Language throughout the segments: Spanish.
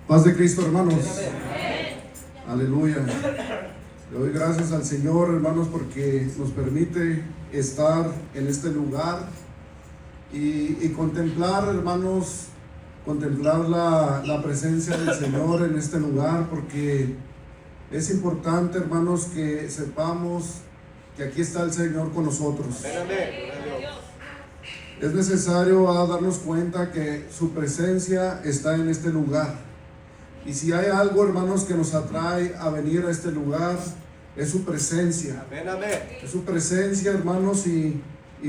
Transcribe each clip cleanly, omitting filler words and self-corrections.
Paz de Cristo, hermanos. Aleluya. Le doy gracias al Señor, hermanos, porque nos permite estar en este lugar y contemplar, hermanos, contemplar la presencia del Señor en este lugar, porque es importante, hermanos, que sepamos que aquí está el Señor con nosotros. Es necesario darnos cuenta que su presencia está en este lugar. Y si hay algo, hermanos, que nos atrae a venir a este lugar, es su presencia. Amén, amén. Es su presencia, hermanos, y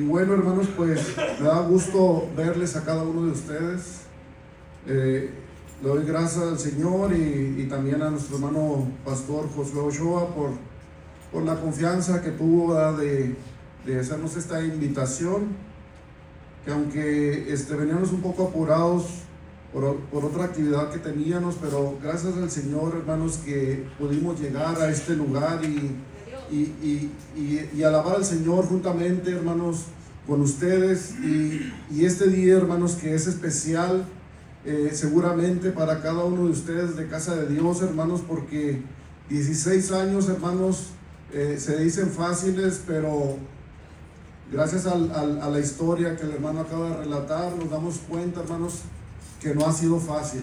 bueno, hermanos, pues me da gusto verles a cada uno de ustedes. Le doy gracias al Señor y también a nuestro hermano pastor Josué Ochoa por la confianza que tuvo de hacernos esta invitación, que aunque veníamos un poco apurados por otra actividad que teníamos, pero gracias al Señor, hermanos, que pudimos llegar a este lugar y alabar al Señor juntamente, hermanos, con ustedes, y este día, hermanos, que es especial seguramente para cada uno de ustedes de Casa de Dios, hermanos, porque 16 años, hermanos, se dicen fáciles, pero gracias a la historia que el hermano acaba de relatar, nos damos cuenta, hermanos, que no ha sido fácil,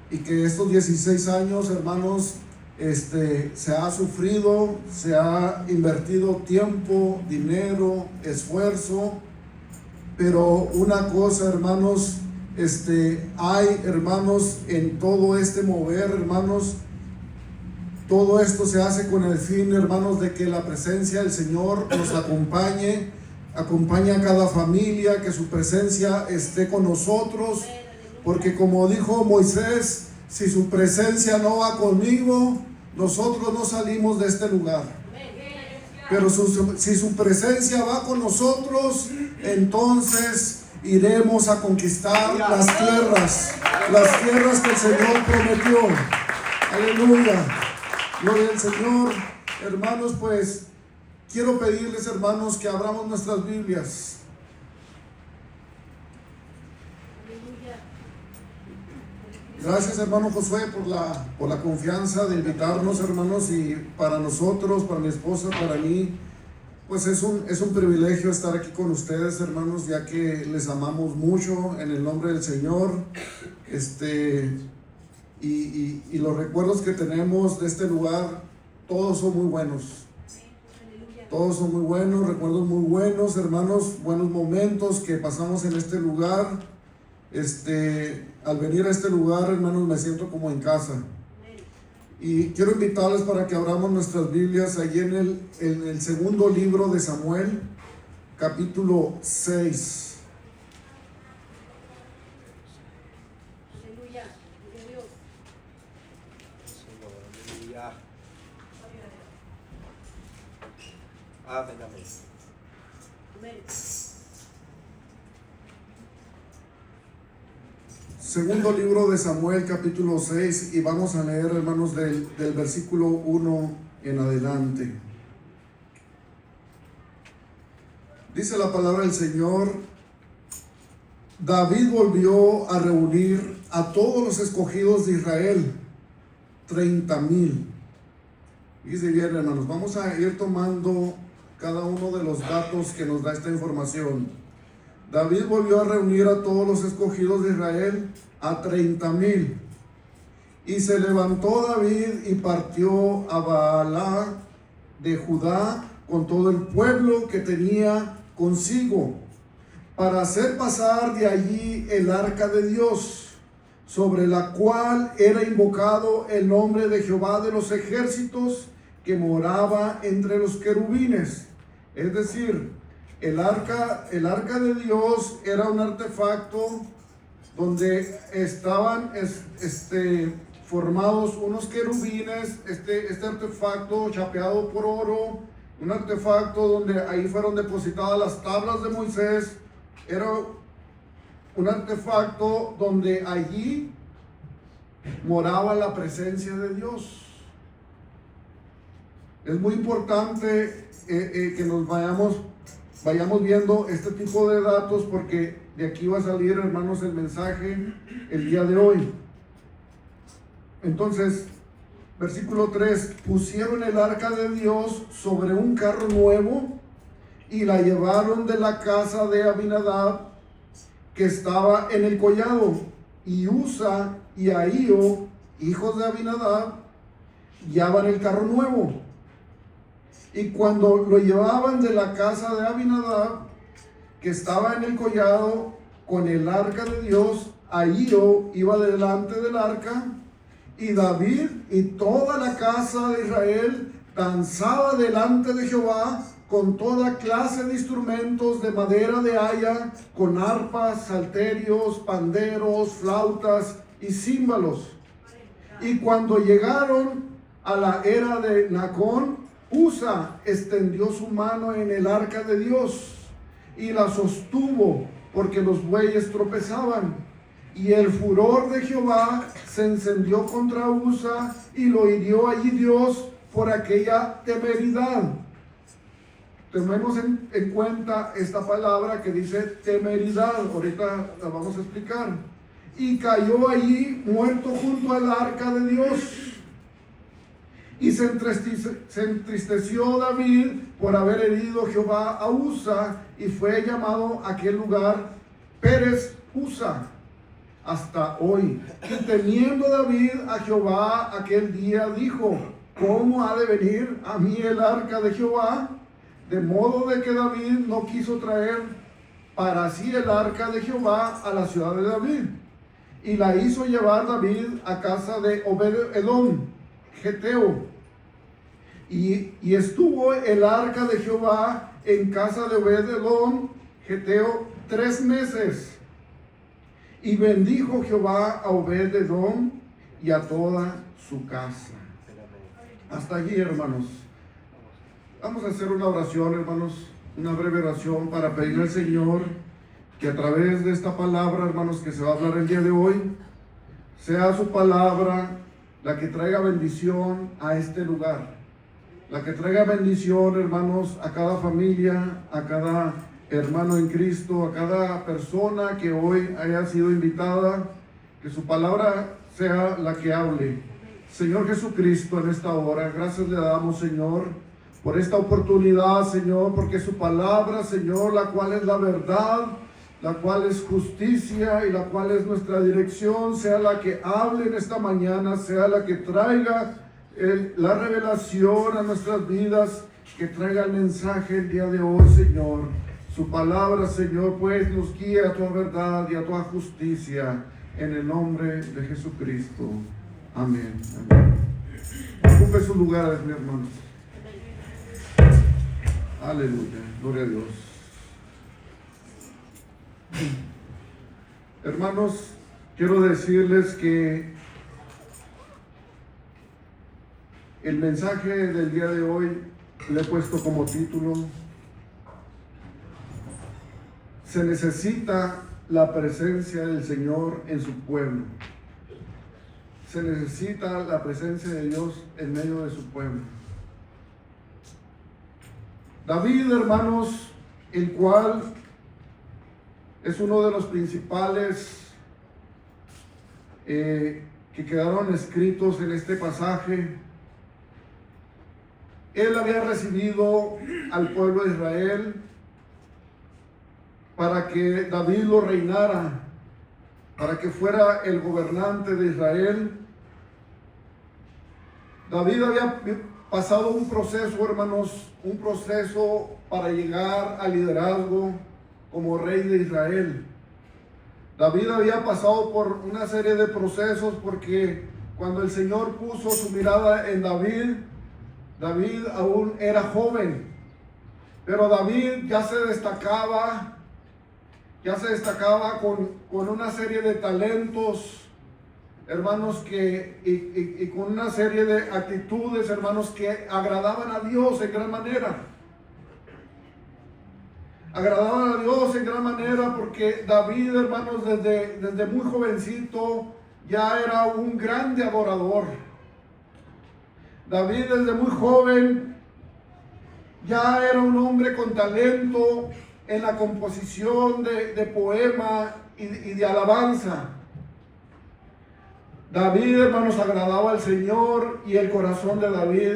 y que estos 16 años, hermanos, se ha sufrido, se ha invertido tiempo, dinero, esfuerzo, pero una cosa, hermanos, hay, hermanos, en todo este mover, hermanos, todo esto se hace con el fin, hermanos, de que la presencia del Señor nos acompañe a cada familia, que su presencia esté con nosotros, porque como dijo Moisés, si su presencia no va conmigo, nosotros no salimos de este lugar. Pero si su presencia va con nosotros, entonces iremos a conquistar las tierras que el Señor prometió. Aleluya. Gloria al Señor. Hermanos, pues quiero pedirles, hermanos, que abramos nuestras Biblias. Gracias, hermano Josué, por la confianza de invitarnos, hermanos, y para nosotros, para mi esposa, para mí, pues es un privilegio estar aquí con ustedes, hermanos, ya que les amamos mucho en el nombre del Señor. Y los recuerdos que tenemos de este lugar, todos son muy buenos. Todos son muy buenos, recuerdos muy buenos, hermanos, buenos momentos que pasamos en este lugar. Al venir a este lugar, hermanos, me siento como en casa. Y quiero invitarles para que abramos nuestras Biblias allí en el segundo libro de Samuel, capítulo 6. Amén, amén. Segundo libro de Samuel, capítulo 6, y vamos a leer, hermanos, del versículo 1 en adelante. Dice la palabra del Señor: David volvió a reunir a todos los escogidos de Israel, 30,000. Dice bien, hermanos, vamos a ir tomando cada uno de los datos que nos da esta información. David volvió a reunir a todos los escogidos de Israel, a 30,000. Y se levantó David y partió a Baalá de Judá con todo el pueblo que tenía consigo, para hacer pasar de allí el arca de Dios, sobre la cual era invocado el nombre de Jehová de los ejércitos, que moraba entre los querubines. Es decir, el arca de Dios era un artefacto donde estaban formados unos querubines, este artefacto chapeado por oro, un artefacto donde ahí fueron depositadas las tablas de Moisés. Era un artefacto donde allí moraba la presencia de Dios. Es muy importante que nos vayamos viendo este tipo de datos, porque de aquí va a salir, hermanos, el mensaje el día de hoy. Entonces, versículo 3, pusieron el arca de Dios sobre un carro nuevo y la llevaron de la casa de Abinadab, que estaba en el collado, y Usa y Ahío, hijos de Abinadab, guiaban el carro nuevo. Y cuando lo llevaban de la casa de Abinadab, que estaba en el collado, con el arca de Dios, Ahío iba delante del arca, y David y toda la casa de Israel danzaba delante de Jehová con toda clase de instrumentos de madera de haya, con arpas, salterios, panderos, flautas y címbalos. Y cuando llegaron a la era de Nacón, Usa extendió su mano en el arca de Dios y la sostuvo, porque los bueyes tropezaban. Y el furor de Jehová se encendió contra Usa y lo hirió allí Dios por aquella temeridad. Tomemos en cuenta esta palabra que dice temeridad. Ahorita la vamos a explicar. Y cayó allí muerto junto al arca de Dios. Y se entristeció David por haber herido Jehová a Usa, y fue llamado aquel lugar Pérez Usa hasta hoy. Y temiendo David a Jehová aquel día, dijo: ¿cómo ha de venir a mí el arca de Jehová? De modo de que David no quiso traer para sí el arca de Jehová a la ciudad de David, y la hizo llevar David a casa de Obed-Edom, Geteo. Y estuvo el arca de Jehová en casa de Obed-Edom, Geteo, 3 meses. Y bendijo Jehová a Obed-Edom y a toda su casa. Hasta allí, hermanos. Vamos a hacer una oración, hermanos, una breve oración para pedirle al Señor que a través de esta palabra, hermanos, que se va a hablar el día de hoy, sea su palabra la que traiga bendición a este lugar, la que traiga bendición, hermanos, a cada familia, a cada hermano en Cristo, a cada persona que hoy haya sido invitada, que su palabra sea la que hable. Señor Jesucristo, en esta hora, gracias le damos, Señor, por esta oportunidad, Señor, porque su palabra, Señor, la cual es la verdad, la cual es justicia y la cual es nuestra dirección, sea la que hable en esta mañana, sea la que traiga la revelación a nuestras vidas, que traiga el mensaje el día de hoy, Señor. Su palabra, Señor, pues nos guía a tu verdad y a tu justicia, en el nombre de Jesucristo. Amén. Amén. Ocupe sus lugares, mi hermano. Aleluya, gloria a Dios. Hermanos, quiero decirles que el mensaje del día de hoy le he puesto como título: se necesita la presencia del Señor en su pueblo. Se necesita la presencia de Dios en medio de su pueblo. David, hermanos, el cual es uno de los principales que quedaron escritos en este pasaje. Él había recibido al pueblo de Israel para que David lo reinara, para que fuera el gobernante de Israel. David había pasado un proceso, hermanos, un proceso para llegar al liderazgo como rey de Israel. David había pasado por una serie de procesos, porque cuando el Señor puso su mirada en David, David aún era joven, pero David ya se destacaba con una serie de talentos, hermanos, y con una serie de actitudes, hermanos, que agradaban a Dios en gran manera. Agradaban a Dios en gran manera, porque David, hermanos, desde muy jovencito ya era un grande adorador. David desde muy joven ya era un hombre con talento en la composición de poema y de alabanza. David, hermanos, agradaba al Señor y el corazón de David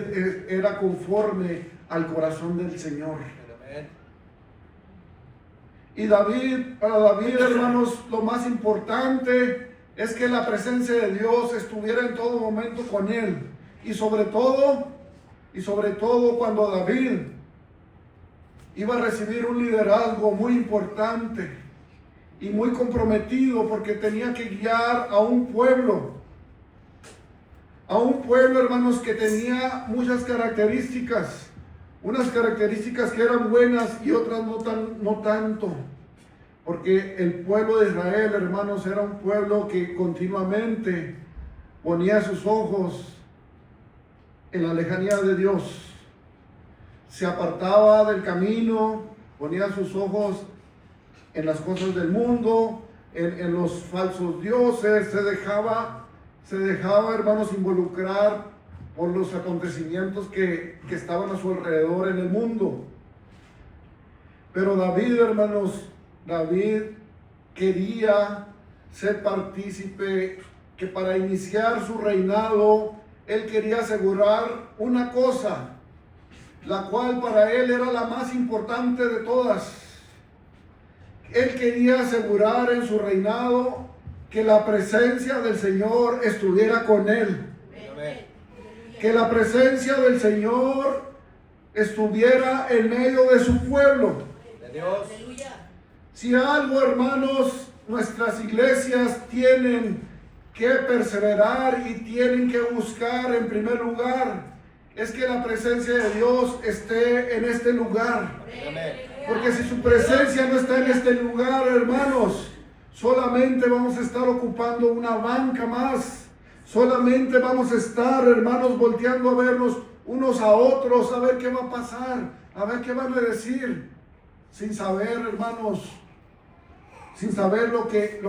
era conforme al corazón del Señor. Amén. Y para David, hermanos, lo más importante es que la presencia de Dios estuviera en todo momento con él. Y sobre todo cuando David iba a recibir un liderazgo muy importante y muy comprometido, porque tenía que guiar a un pueblo, hermanos, que tenía muchas características, unas características que eran buenas y otras no tanto, porque el pueblo de Israel, hermanos, era un pueblo que continuamente ponía sus ojos en la lejanía de Dios, se apartaba del camino, ponía sus ojos en las cosas del mundo, en los falsos dioses, se dejaba, hermanos, involucrar por los acontecimientos que estaban a su alrededor en el mundo. Pero David, hermanos, David quería ser partícipe, que para iniciar su reinado, él quería asegurar una cosa, la cual para él era la más importante de todas. Él quería asegurar en su reinado que la presencia del Señor estuviera con él. Amén. Que la presencia del Señor estuviera en medio de su pueblo. De Dios. Si algo, hermanos, nuestras iglesias tienen que perseverar y tienen que buscar en primer lugar, es que la presencia de Dios esté en este lugar. Amén. Porque si su presencia no está en este lugar, hermanos, solamente vamos a estar ocupando una banca más. Solamente vamos a estar, hermanos, volteando a vernos unos a otros, a ver qué va a pasar, a ver qué van a decir, sin saber, hermanos, sin saber lo que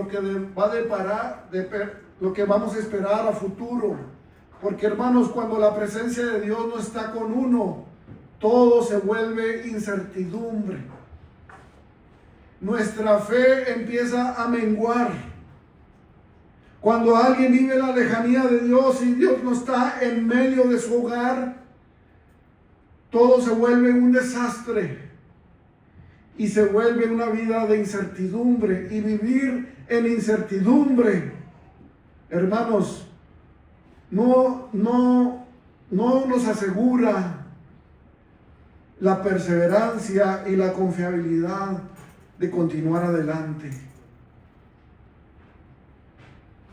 va a deparar, lo que vamos a esperar a futuro. Porque, hermanos, cuando la presencia de Dios no está con uno, todo se vuelve incertidumbre. Nuestra fe empieza a menguar. Cuando alguien vive en la lejanía de Dios y Dios no está en medio de su hogar, todo se vuelve un desastre y se vuelve una vida de incertidumbre. Y vivir en incertidumbre, hermanos, no nos asegura la perseverancia y la confiabilidad de continuar adelante.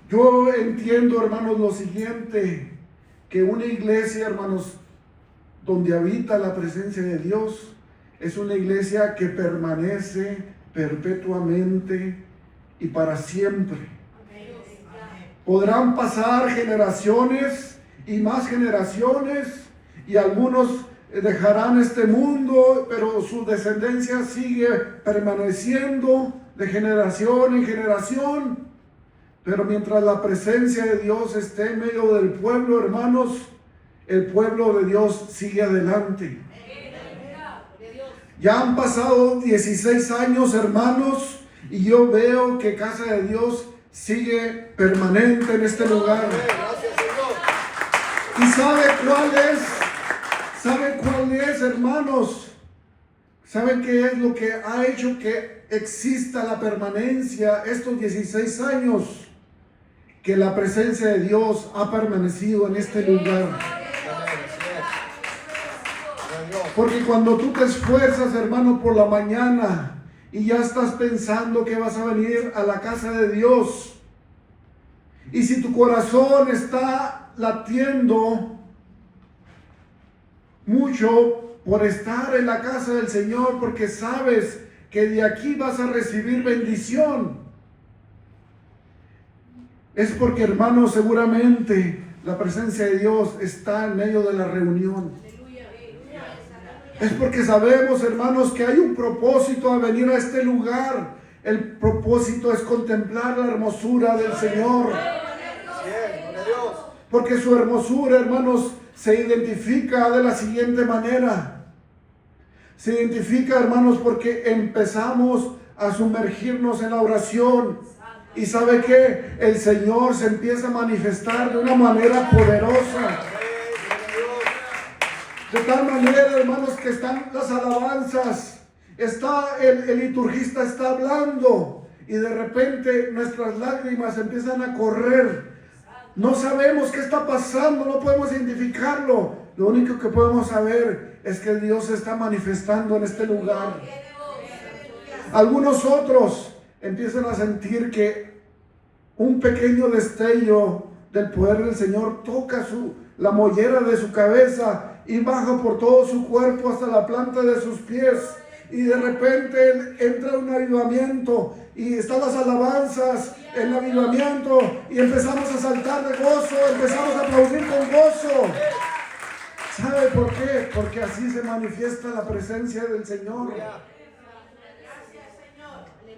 Yo entiendo, hermanos, lo siguiente, que una iglesia, hermanos, donde habita la presencia de Dios, es una iglesia que permanece perpetuamente y para siempre. Podrán pasar generaciones y más generaciones, y algunos dejarán este mundo, pero su descendencia sigue permaneciendo de generación en generación. Pero mientras la presencia de Dios esté en medio del pueblo, hermanos, el pueblo de Dios sigue adelante. Ya han pasado 16 años, hermanos, y yo veo que Casa de Dios sigue permanente en este lugar. ¿Y sabe cuál es? ¿Sabe cuál es, hermanos? ¿Saben qué es lo que ha hecho que exista la permanencia estos 16 años? Que la presencia de Dios ha permanecido en este lugar. Porque cuando tú te esfuerzas, hermano, por la mañana y ya estás pensando que vas a venir a la casa de Dios, y si tu corazón está latiendo mucho por estar en la casa del Señor, porque sabes que de aquí vas a recibir bendición, es porque, hermano, seguramente la presencia de Dios está en medio de la reunión. Es porque sabemos, hermanos, que hay un propósito a venir a este lugar. El propósito es contemplar la hermosura del Señor. Porque su hermosura, hermanos, se identifica de la siguiente manera. Se identifica, hermanos, porque empezamos a sumergirnos en la oración. Y ¿sabe qué? El Señor se empieza a manifestar de una manera poderosa. De tal manera, hermanos, que están las alabanzas. Está el liturgista está hablando. Y de repente nuestras lágrimas empiezan a correr. No sabemos qué está pasando, no podemos identificarlo. Lo único que podemos saber es que Dios se está manifestando en este lugar. Algunos otros empiezan a sentir que un pequeño destello del poder del Señor toca la mollera de su cabeza y baja por todo su cuerpo hasta la planta de sus pies. Y de repente entra un avivamiento y están las alabanzas, el avivamiento, y empezamos a saltar de gozo, empezamos a aplaudir con gozo. ¿Sabe por qué? Porque así se manifiesta la presencia del Señor.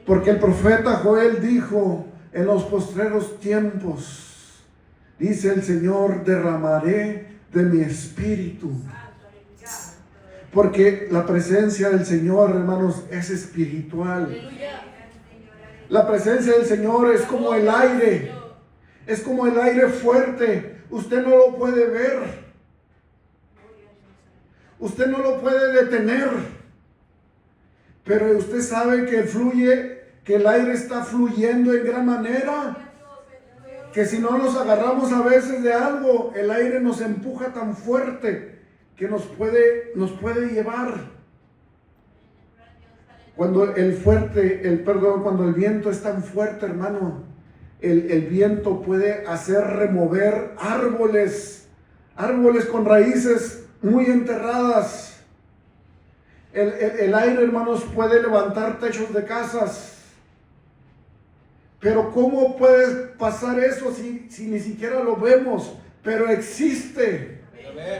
Porque el profeta Joel dijo: en los postreros tiempos, dice el Señor, derramaré de mi espíritu. Porque la presencia del Señor, hermanos, es espiritual. La presencia del Señor es como el aire. Es como el aire fuerte. Usted no lo puede ver. Usted no lo puede detener. Pero usted sabe que que el aire está fluyendo en gran manera. Que si no nos agarramos a veces de algo, el aire nos empuja tan fuerte que nos puede llevar. Cuando el viento es tan fuerte, hermano, el viento puede hacer remover árboles con raíces muy enterradas. El aire, hermanos, puede levantar techos de casas. Pero ¿cómo puede pasar eso si ni siquiera lo vemos? Pero existe.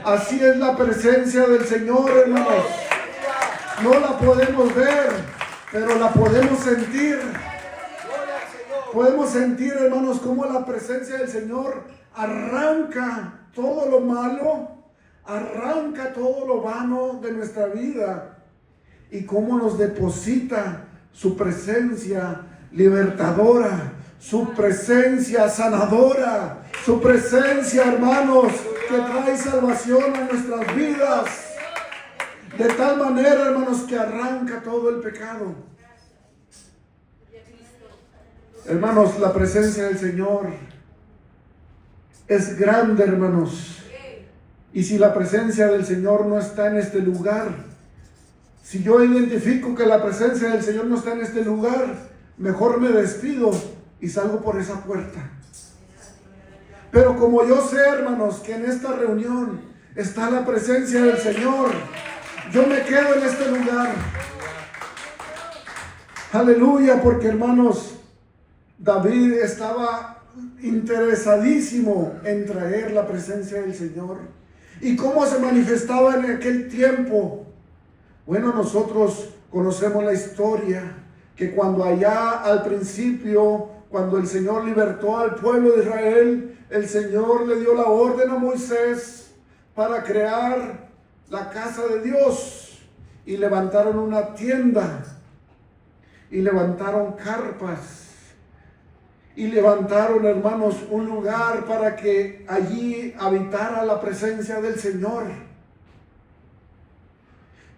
Así es la presencia del Señor, hermanos. No la podemos ver, pero la podemos sentir. Podemos sentir, hermanos, cómo la presencia del Señor arranca todo lo malo, arranca todo lo vano de nuestra vida, y cómo nos deposita su presencia libertadora, su presencia sanadora, su presencia, hermanos, que trae salvación a nuestras vidas. De tal manera, hermanos, que arranca todo el pecado. Hermanos, la presencia del Señor es grande, hermanos. Y si la presencia del Señor no está en este lugar, si yo identifico que la presencia del Señor no está en este lugar, mejor me despido y salgo por esa puerta. Pero como yo sé, hermanos, que en esta reunión está la presencia del Señor, yo me quedo en este lugar. Aleluya, porque, hermanos, David estaba interesadísimo en traer la presencia del Señor. ¿Y cómo se manifestaba en aquel tiempo? Bueno, nosotros conocemos la historia, que cuando allá al principio, cuando el Señor libertó al pueblo de Israel, el Señor le dio la orden a Moisés para crear la casa de Dios, y levantaron una tienda, y levantaron carpas, y levantaron, hermanos, un lugar para que allí habitara la presencia del Señor.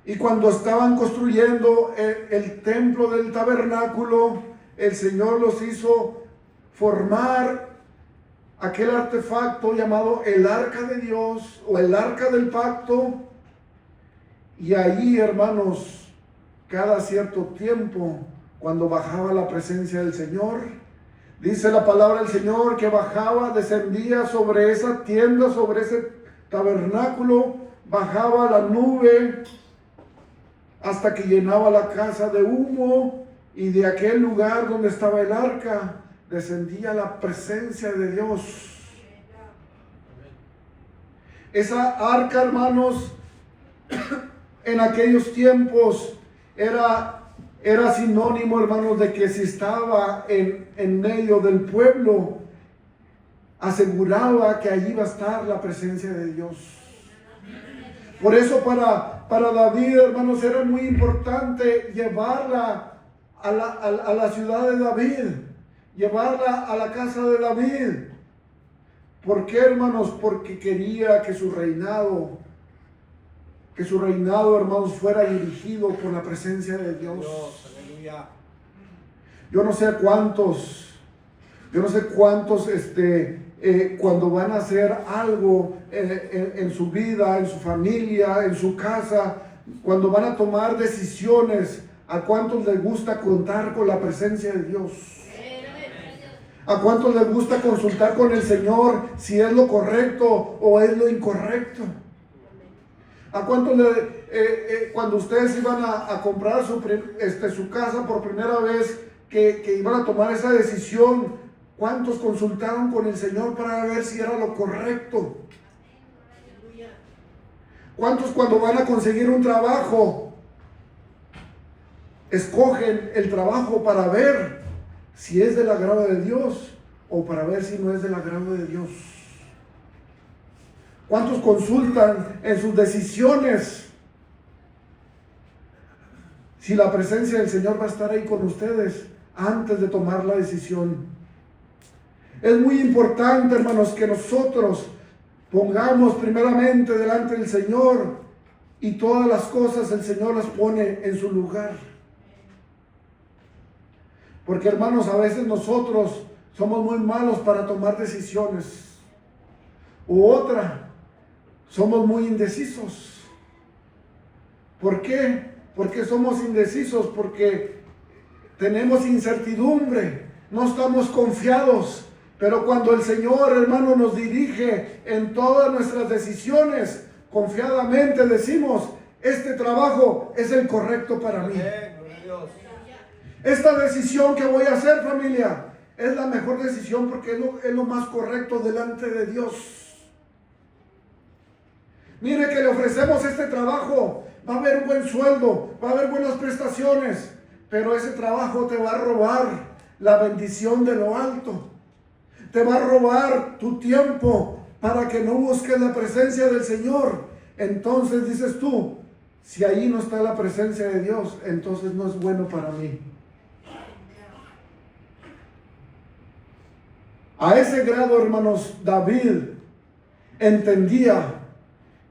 Y cuando estaban construyendo el templo del tabernáculo, el Señor los hizo formar aquel artefacto llamado el arca de Dios, o el arca del pacto. Y allí, hermanos, cada cierto tiempo, cuando bajaba la presencia del Señor, dice la palabra del Señor que bajaba, descendía sobre esa tienda, sobre ese tabernáculo, bajaba la nube hasta que llenaba la casa de humo, y de aquel lugar donde estaba el arca descendía la presencia de Dios. Esa arca, hermanos, en aquellos tiempos era sinónimo, hermanos, de que si estaba en medio del pueblo, aseguraba que allí iba a estar la presencia de Dios. Por eso para David, hermanos, era muy importante llevarla a la ciudad de David, llevarla a la casa de David. ¿Por qué, hermanos? Porque quería que su reinado, hermanos, fuera dirigido por la presencia de Dios. Aleluya. Yo no sé cuántos, cuando van a hacer algo en su vida, en su familia, en su casa, cuando van a tomar decisiones, ¿a cuántos les gusta contar con la presencia de Dios? ¿A cuántos les gusta consultar con el Señor si es lo correcto o es lo incorrecto? ¿A cuántos cuando ustedes iban a comprar su casa por primera vez, que iban a tomar esa decisión, cuántos consultaron con el Señor para ver si era lo correcto? ¿Cuántos cuando van a conseguir un trabajo escogen el trabajo para ver si es del agrado de Dios o para ver si no es del agrado de Dios? ¿Cuántos consultan en sus decisiones si la presencia del Señor va a estar ahí con ustedes antes de tomar la decisión? Es muy importante, hermanos, que nosotros pongamos primeramente delante del Señor y todas las cosas el Señor las pone en su lugar. Porque, hermanos, a veces nosotros somos muy malos para tomar decisiones. U otra, somos muy indecisos. ¿Por qué? Porque somos indecisos, porque tenemos incertidumbre, no estamos confiados. Pero cuando el Señor, hermano, nos dirige en todas nuestras decisiones, confiadamente decimos, este trabajo es el correcto para mí. Esta decisión que voy a hacer, familia, es la mejor decisión porque es lo más correcto delante de Dios. Mire que le ofrecemos este trabajo, va a haber un buen sueldo, va a haber buenas prestaciones, pero ese trabajo te va a robar la bendición de lo alto. Te va a robar tu tiempo para que no busques la presencia del Señor. Entonces dices tú, si ahí no está la presencia de Dios, entonces no es bueno para mí. A ese grado, hermanos, David entendía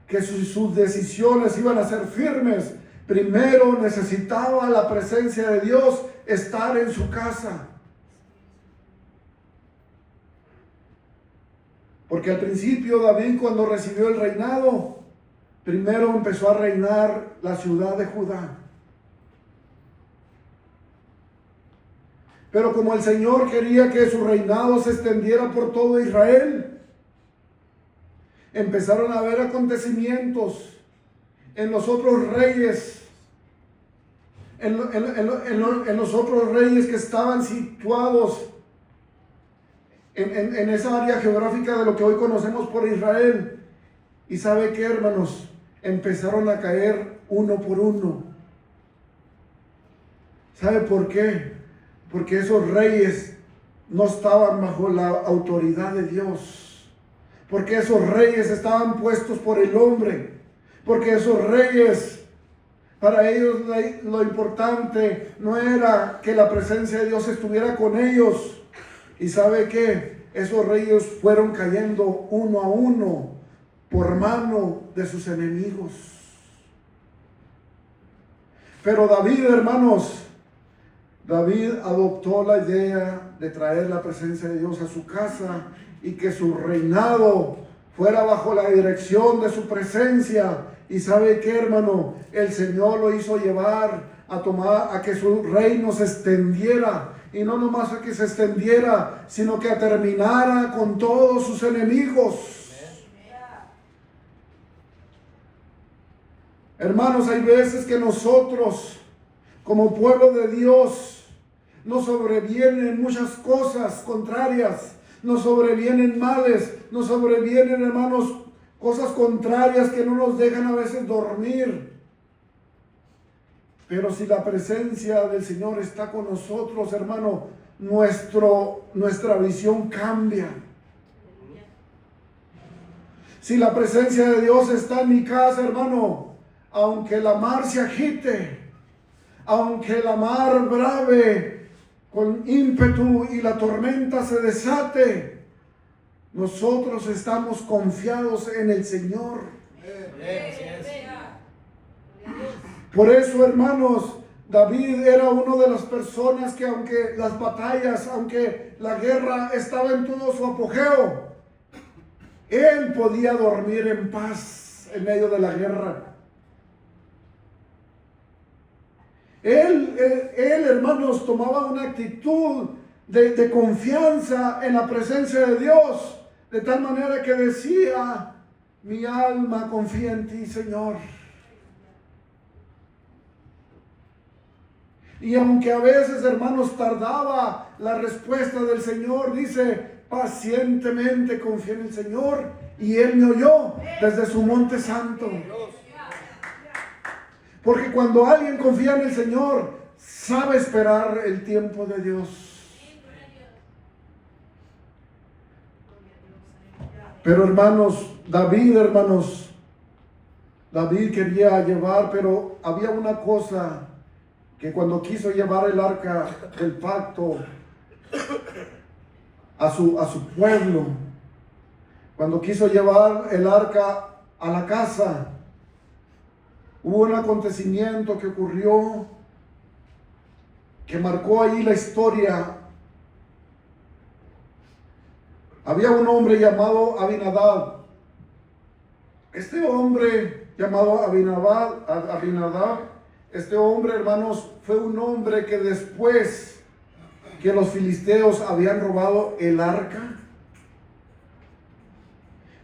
que sus decisiones iban a ser firmes. Primero necesitaba la presencia de Dios, estar en su casa. Porque al principio David, cuando recibió el reinado, primero empezó a reinar la ciudad de Judá. Pero como el Señor quería que su reinado se extendiera por todo Israel, empezaron a haber acontecimientos en los otros reyes, en los otros reyes que estaban situados en esa área geográfica de lo que hoy conocemos por Israel. Y ¿sabe qué, hermanos? Empezaron a caer uno por uno. ¿Sabe por qué? Porque esos reyes no estaban bajo la autoridad de Dios. Porque esos reyes estaban puestos por el hombre. Porque esos reyes, para ellos lo importante no era que la presencia de Dios estuviera con ellos. ¿Y sabe qué? Esos reyes fueron cayendo uno a uno por mano de sus enemigos. Pero David, hermanos, David adoptó la idea de traer la presencia de Dios a su casa y que su reinado fuera bajo la dirección de su presencia. Y ¿sabe qué, hermano? El Señor lo hizo llevar a que su reino se extendiera. Y no nomás a que se extendiera, sino que terminara con todos sus enemigos. Hermanos, hay veces que nosotros, como pueblo de Dios, nos sobrevienen muchas cosas contrarias, nos sobrevienen males, nos sobrevienen, hermanos, cosas contrarias que no nos dejan a veces dormir. Pero si la presencia del Señor está con nosotros, hermano, nuestra visión cambia. Si la presencia de Dios está en mi casa, hermano, aunque la mar se agite, aunque la mar brave, con ímpetu y la tormenta se desate, nosotros estamos confiados en el Señor. Por eso, hermanos, David era uno de las personas que aunque las batallas, aunque la guerra estaba en todo su apogeo, él podía dormir en paz en medio de la guerra. Él, hermanos, tomaba una actitud de confianza en la presencia de Dios, de tal manera que decía: mi alma confía en ti, Señor. Y aunque a veces, hermanos, tardaba la respuesta del Señor, dice: pacientemente confié en el Señor y Él me oyó desde su monte santo. Porque cuando alguien confía en el Señor, sabe esperar el tiempo de Dios. Pero hermanos, David quería llevar, pero había una cosa, que cuando quiso llevar el arca del pacto a su pueblo, cuando quiso llevar el arca a la casa, hubo un acontecimiento que ocurrió que marcó ahí la historia. Había un hombre llamado Abinadab. Este hombre llamado Abinadab, este hombre, hermanos, fue un hombre que después que los filisteos habían robado el arca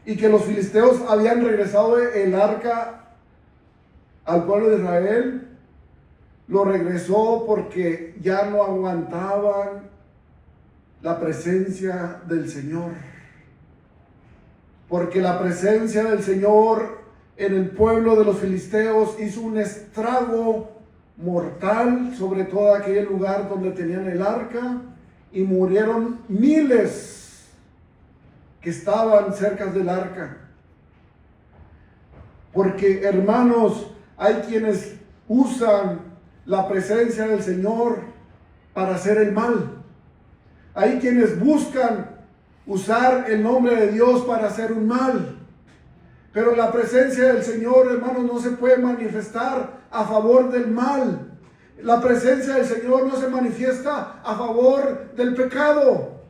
y que los filisteos habían regresado el arca al pueblo de Israel, lo regresó porque ya no aguantaban la presencia del Señor. Porque la presencia del Señor en el pueblo de los filisteos hizo un estrago mortal sobre todo aquel lugar donde tenían el arca, y murieron miles que estaban cerca del arca. Porque, hermanos, hay quienes usan la presencia del Señor para hacer el mal. Hay quienes buscan usar el nombre de Dios para hacer un mal. Pero la presencia del Señor, hermanos, no se puede manifestar a favor del mal. La presencia del Señor no se manifiesta a favor del pecado.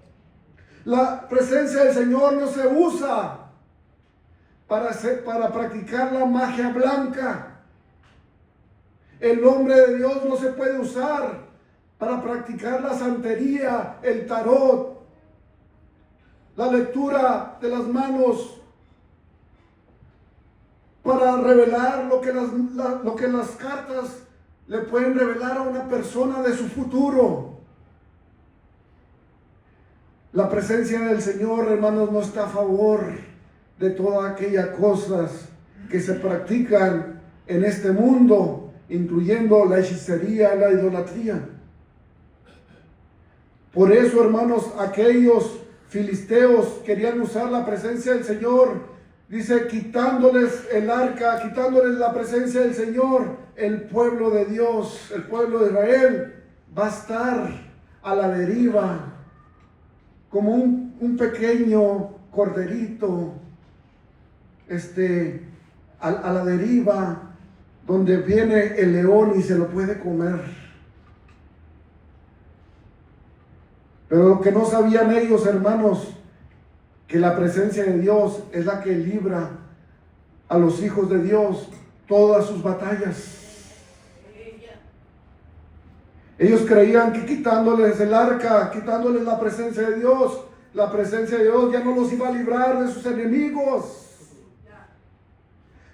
La presencia del Señor no se usa para practicar la magia blanca. El nombre de Dios no se puede usar para practicar la santería, el tarot, la lectura de las manos, para revelar lo que las cartas le pueden revelar a una persona de su futuro. La presencia del Señor, hermanos, no está a favor de todas aquellas cosas que se practican en este mundo, incluyendo la hechicería, la idolatría. Por eso, hermanos, aquellos filisteos querían usar la presencia del Señor. Dice, quitándoles el arca, quitándoles la presencia del Señor, el pueblo de Dios, el pueblo de Israel, va a estar a la deriva, como un pequeño corderito, a la deriva, donde viene el león y se lo puede comer. Pero lo que no sabían ellos, hermanos, que la presencia de Dios es la que libra a los hijos de Dios todas sus batallas. Ellos creían que quitándoles el arca, quitándoles la presencia de Dios ya no los iba a librar de sus enemigos.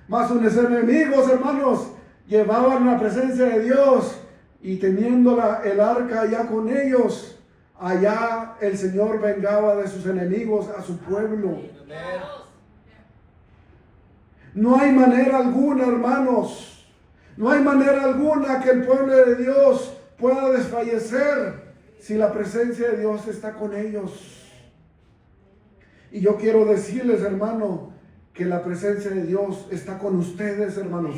Mas sus enemigos, hermanos, llevaban la presencia de Dios, y teniendo el arca ya con ellos, allá el Señor vengaba de sus enemigos a su pueblo. No hay manera alguna, hermanos, no hay manera alguna que el pueblo de Dios pueda desfallecer si la presencia de Dios está con ellos. Y yo quiero decirles, hermano, que la presencia de Dios está con ustedes, hermanos.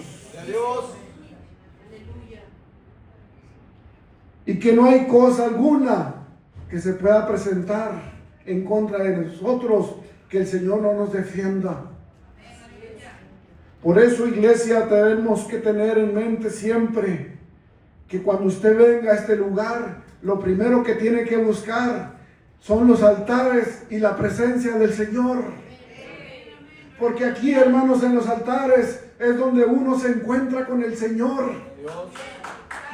y que no hay cosa alguna que se pueda presentar en contra de nosotros que el Señor no nos defienda. Por eso, iglesia, tenemos que tener en mente siempre que cuando usted venga a este lugar, lo primero que tiene que buscar son los altares y la presencia del Señor. Porque aquí, hermanos, en los altares es donde uno se encuentra con el Señor.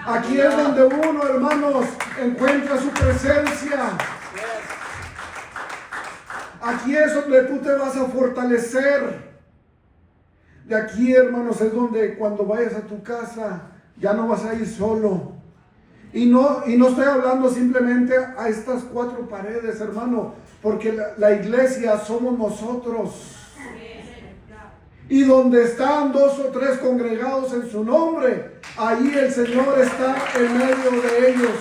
Aquí es donde uno, hermanos, encuentra su presencia. Aquí es donde tú te vas a fortalecer. De aquí, hermanos, es donde cuando vayas a tu casa ya no vas a ir solo. Y no estoy hablando simplemente a estas 4 paredes, hermano, porque la iglesia somos nosotros. Y donde están 2 o 3 congregados en su nombre, ahí el Señor está en medio de ellos.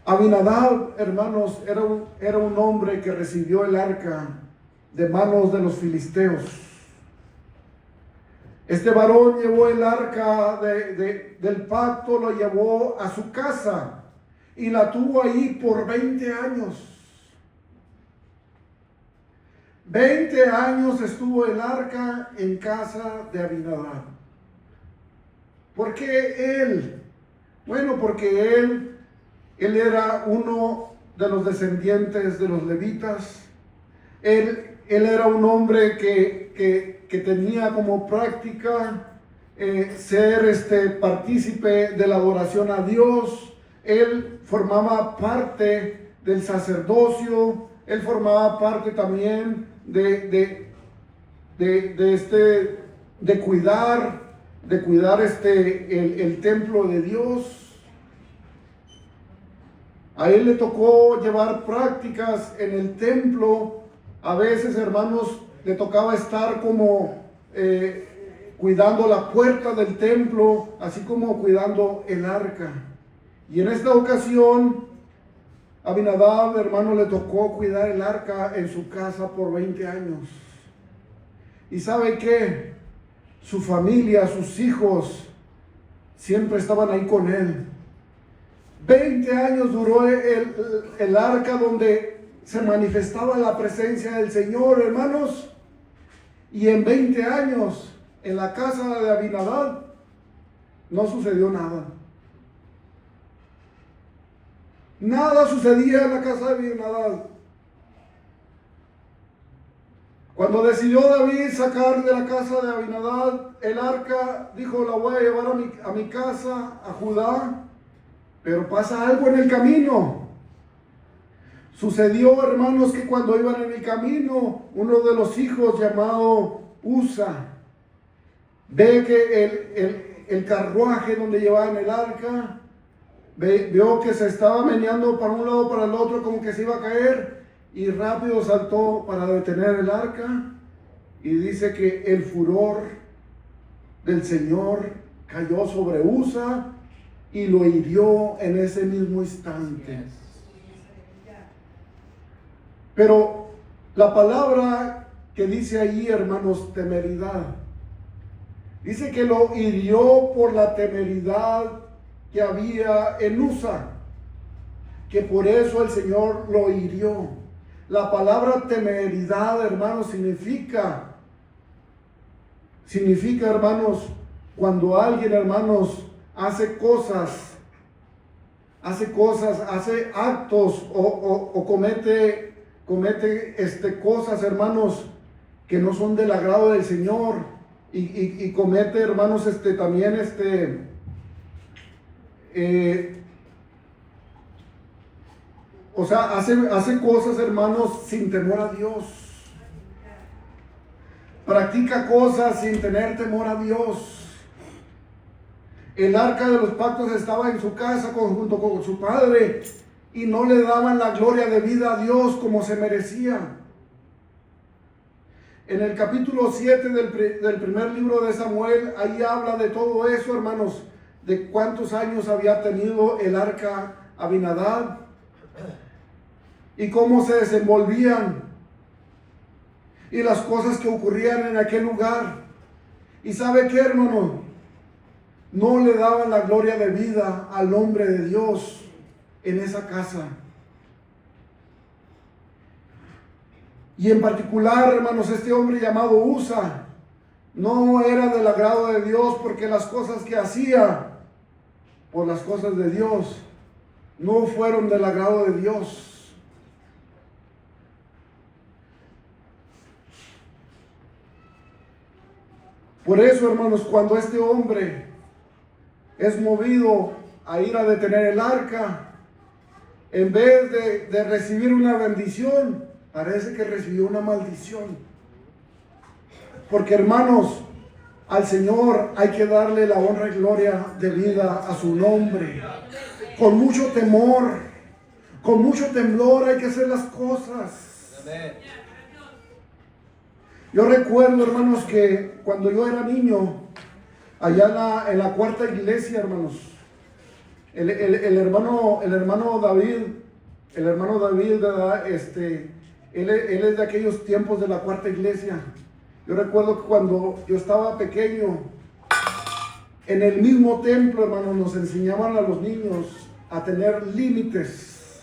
Abinadab, hermanos, era un hombre que recibió el arca de manos de los filisteos. Este varón llevó el arca del pacto, lo llevó a su casa y la tuvo ahí por 20 años. 20 años estuvo el arca en casa de Abinadab. ¿Por qué él? Bueno, porque él era uno de los descendientes de los levitas. Él era un hombre que tenía como práctica ser partícipe de la adoración a Dios. Él formaba parte del sacerdocio. Él formaba parte también de cuidar el templo de Dios. A él le tocó llevar prácticas en el templo. A veces, hermanos, le tocaba estar como cuidando la puerta del templo, así como cuidando el arca. Y en esta ocasión, Abinadab, hermano, le tocó cuidar el arca en su casa por 20 años. ¿Y sabe qué? Su familia, sus hijos, siempre estaban ahí con él. 20 años duró el arca donde se manifestaba la presencia del Señor, hermanos. Y en 20 años, en la casa de Abinadab, no sucedió nada. Nada sucedía en la casa de Abinadab. Cuando decidió David sacar de la casa de Abinadab el arca, dijo: la voy a llevar a mi casa, a Judá. Pero pasa algo en el camino. Sucedió, hermanos, que cuando iban en el camino, uno de los hijos llamado Usa ve que el carruaje donde llevaban el arca, vio que se estaba meneando para un lado para el otro, como que se iba a caer, y rápido saltó para detener el arca. Y dice que el furor del Señor cayó sobre Usa y lo hirió en ese mismo instante. Pero la palabra que dice ahí, hermanos, temeridad, dice que lo hirió por la temeridad que había en Usa, que por eso el Señor lo hirió. La palabra temeridad, hermanos, significa, hermanos, cuando alguien, hermanos, hace actos o comete cosas, hermanos, que no son del agrado del Señor, y comete, hermanos, también hace cosas, hermanos, sin temor a Dios. Practica cosas sin tener temor a Dios. El arca de los pactos estaba en su casa junto con su padre y no le daban la gloria de vida a Dios como se merecía. En el capítulo 7 del primer libro de Samuel, ahí habla de todo eso, hermanos, de cuántos años había tenido el arca Abinadab y cómo se desenvolvían y las cosas que ocurrían en aquel lugar. ¿Y sabe qué, hermano? No le daban la gloria de vida al nombre de Dios en esa casa. Y en particular, hermanos, este hombre llamado Usa no era del agrado de Dios, porque las cosas que hacía por las cosas de Dios no fueron del agrado de Dios. Por eso, hermanos, cuando este hombre es movido a ir a detener el arca, en vez de recibir una bendición, parece que recibió una maldición. Porque, hermanos, al Señor hay que darle la honra y gloria debida a su nombre. Con mucho temor, con mucho temblor hay que hacer las cosas. Yo recuerdo, hermanos, que cuando yo era niño, allá en la cuarta iglesia, hermanos, el hermano David, ¿verdad? Él es de aquellos tiempos de la cuarta iglesia. Yo recuerdo que cuando yo estaba pequeño, en el mismo templo, hermanos, nos enseñaban a los niños a tener límites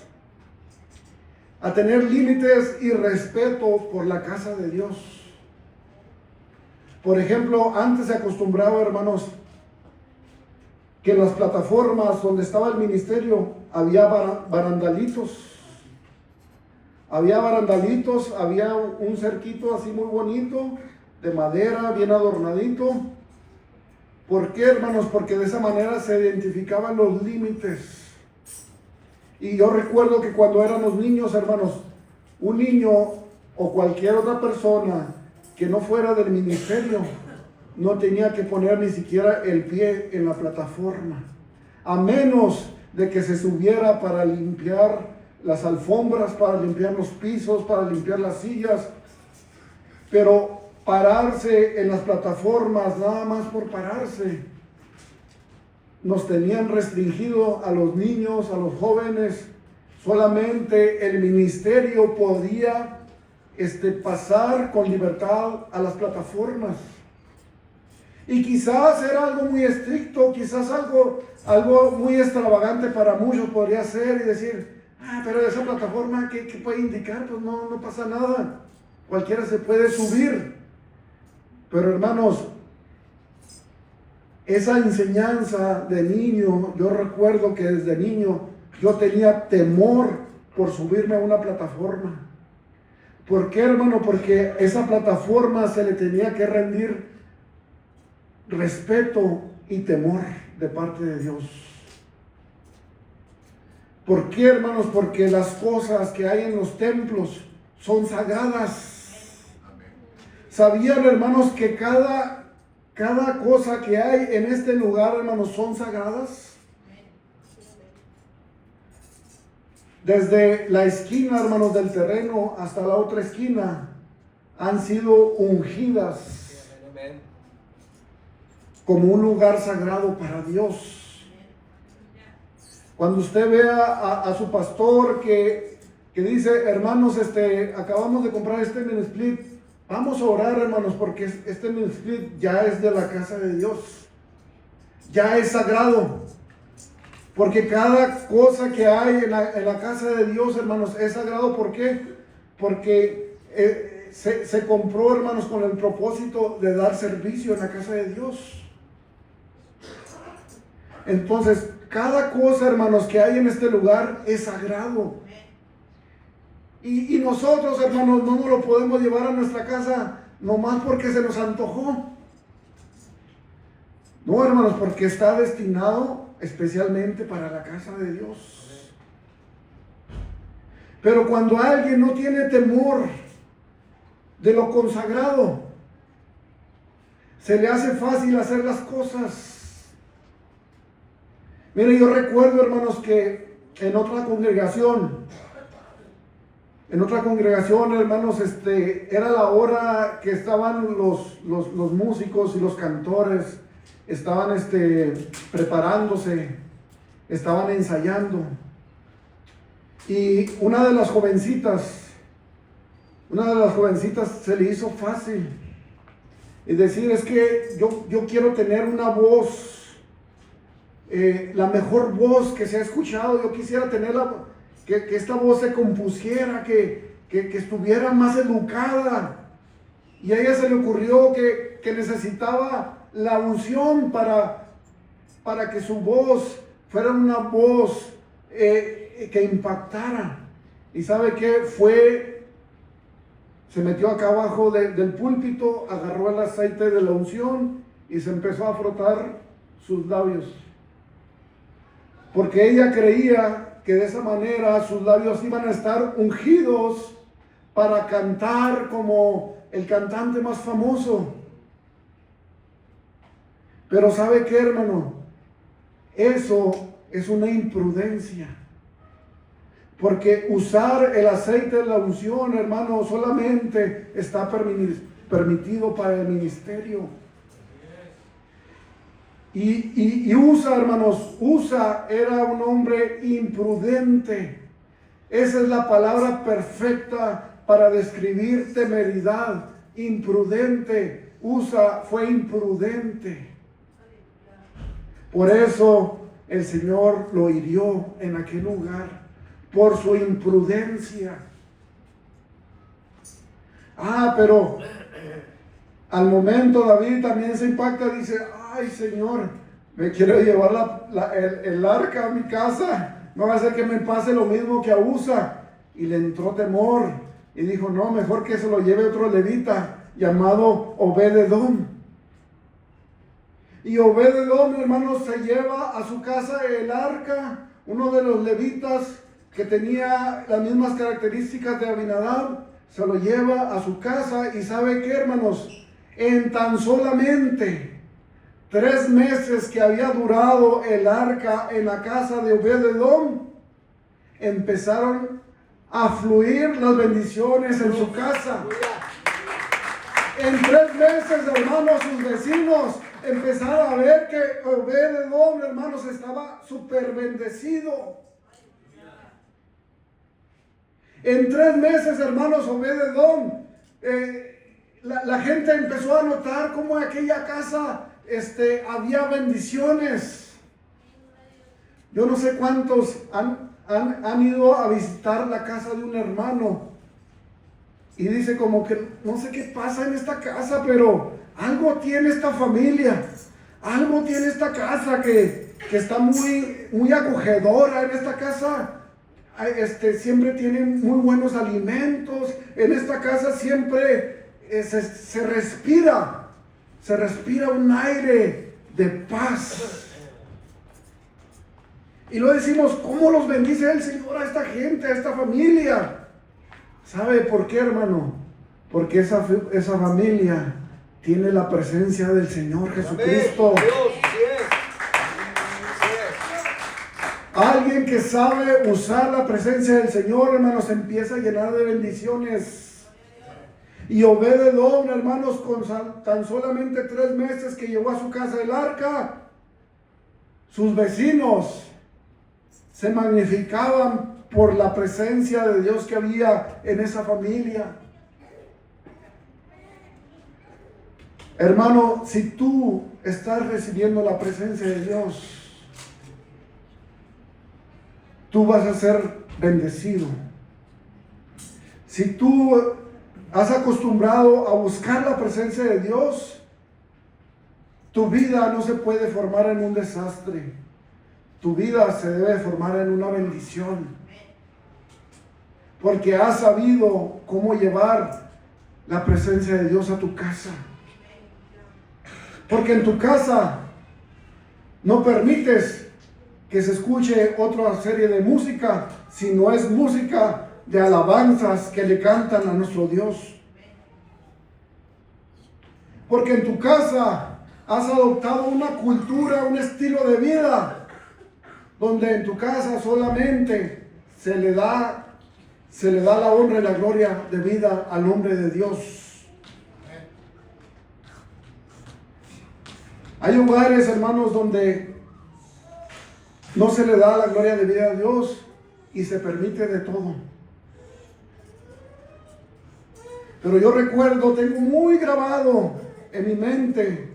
y respeto por la casa de Dios. Por ejemplo, antes se acostumbraba, hermanos, que en las plataformas donde estaba el ministerio había barandalitos. Había un cerquito así muy bonito, de madera, bien adornadito. ¿Por qué, hermanos? Porque de esa manera se identificaban los límites. Y yo recuerdo que cuando éramos niños, hermanos, un niño o cualquier otra persona que no fuera del ministerio no tenía que poner ni siquiera el pie en la plataforma, a menos de que se subiera para limpiar las alfombras, para limpiar los pisos, para limpiar las sillas. Pero pararse en las plataformas, nada más por pararse, nos tenían restringido a los niños, a los jóvenes. Solamente el ministerio podía pasar con libertad a las plataformas. Y quizás era algo muy estricto, quizás algo muy extravagante para muchos podría ser, y decir: pero esa plataforma, ¿qué puede indicar? Pues no pasa nada, cualquiera se puede subir. Pero, hermanos, esa enseñanza de niño, yo recuerdo que desde niño yo tenía temor por subirme a una plataforma. ¿Por qué, hermano? Porque esa plataforma se le tenía que rendir respeto y temor de parte de Dios. ¿Por qué, hermanos? Porque las cosas que hay en los templos son sagradas. ¿Sabían, hermanos, que cada cosa que hay en este lugar, hermanos, son sagradas? Desde la esquina, hermanos, del terreno hasta la otra esquina han sido ungidas como un lugar sagrado para Dios. Cuando usted vea a su pastor que dice: hermanos, acabamos de comprar este mini split, vamos a orar, hermanos, porque este mini split ya es de la casa de Dios, ya es sagrado. Porque cada cosa que hay en la casa de Dios, hermanos, es sagrado. ¿Por qué? Porque se compró, hermanos, con el propósito de dar servicio en la casa de Dios. Entonces, cada cosa, hermanos, que hay en este lugar es sagrado. Y nosotros, hermanos, no nos lo podemos llevar a nuestra casa nomás porque se nos antojó. No, hermanos, porque está destinado especialmente para la casa de Dios. Pero cuando alguien no tiene temor de lo consagrado, se le hace fácil hacer las cosas. Mire, yo recuerdo, hermanos, que en otra congregación, hermanos, era la hora que estaban los músicos y los cantores, estaban preparándose, estaban ensayando. Y una de las jovencitas se le hizo fácil y decir, es que yo quiero tener una voz, la mejor voz que se ha escuchado. Yo quisiera tener que esta voz se compusiera, que estuviera más educada. Y a ella se le ocurrió que necesitaba la unción para que su voz fuera una voz que impactara. ¿Y sabe qué? Se metió acá abajo del púlpito, agarró el aceite de la unción y se empezó a frotar sus labios. Porque ella creía que de esa manera sus labios iban a estar ungidos para cantar como el cantante más famoso. Pero ¿sabe qué, hermano? Eso es una imprudencia. Porque usar el aceite de la unción, hermano, solamente está permitido para el ministerio. Y Usa, hermanos, Usa era un hombre imprudente. Esa es la palabra perfecta para describir temeridad. Imprudente. Usa fue imprudente. Por eso el Señor lo hirió en aquel lugar. Por su imprudencia. Pero al momento David también se impacta, dice, ay Señor, me quiero llevar el arca a mi casa, no va a ser que me pase lo mismo que a Usa. Y le entró temor y dijo, no, mejor que se lo lleve otro levita llamado Obed-Edom. Y Obed-Edom, hermanos, se lleva a su casa el arca, uno de los levitas que tenía las mismas características de Abinadab, se lo lleva a su casa. Y ¿sabe qué, hermanos? En tan solamente 3 meses que había durado el arca en la casa de Obed-Edom, empezaron a fluir las bendiciones en su casa. En 3 meses, hermanos, sus vecinos empezaron a ver que Obed-Edom, hermanos, estaba súper bendecido. En 3 meses, hermanos, Obed-Edom, la gente empezó a notar cómo en aquella casa había bendiciones. Yo no sé cuántos han ido a visitar la casa de un hermano y dice como que no sé qué pasa en esta casa, pero algo tiene esta familia, algo tiene esta casa que está muy, muy acogedora. En esta casa siempre tienen muy buenos alimentos. En esta casa siempre se respira un aire de paz. Y lo decimos, ¿cómo los bendice el Señor a esta gente, a esta familia? ¿Sabe por qué, hermano? Porque esa familia tiene la presencia del Señor Jesucristo. Alguien que sabe usar la presencia del Señor, hermanos, empieza a llenar de bendiciones. Y Obed-Edom, hermanos, con tan solamente 3 meses que llegó a su casa el arca, sus vecinos se magnificaban por la presencia de Dios que había en esa familia. Hermano, si tú estás recibiendo la presencia de Dios, tú vas a ser bendecido. Si tú has acostumbrado a buscar la presencia de Dios, tu vida no se puede formar en un desastre. Tu vida se debe formar en una bendición. Porque has sabido cómo llevar la presencia de Dios a tu casa. Porque en tu casa no permites que se escuche otra serie de música, si no es música de alabanzas que le cantan a nuestro Dios. Porque en tu casa has adoptado una cultura, un estilo de vida, donde en tu casa solamente se le da la honra y la gloria de vida al nombre de Dios. Hay hogares, hermanos, donde no se le da la gloria de vida a Dios y se permite de todo. Pero yo recuerdo, tengo muy grabado en mi mente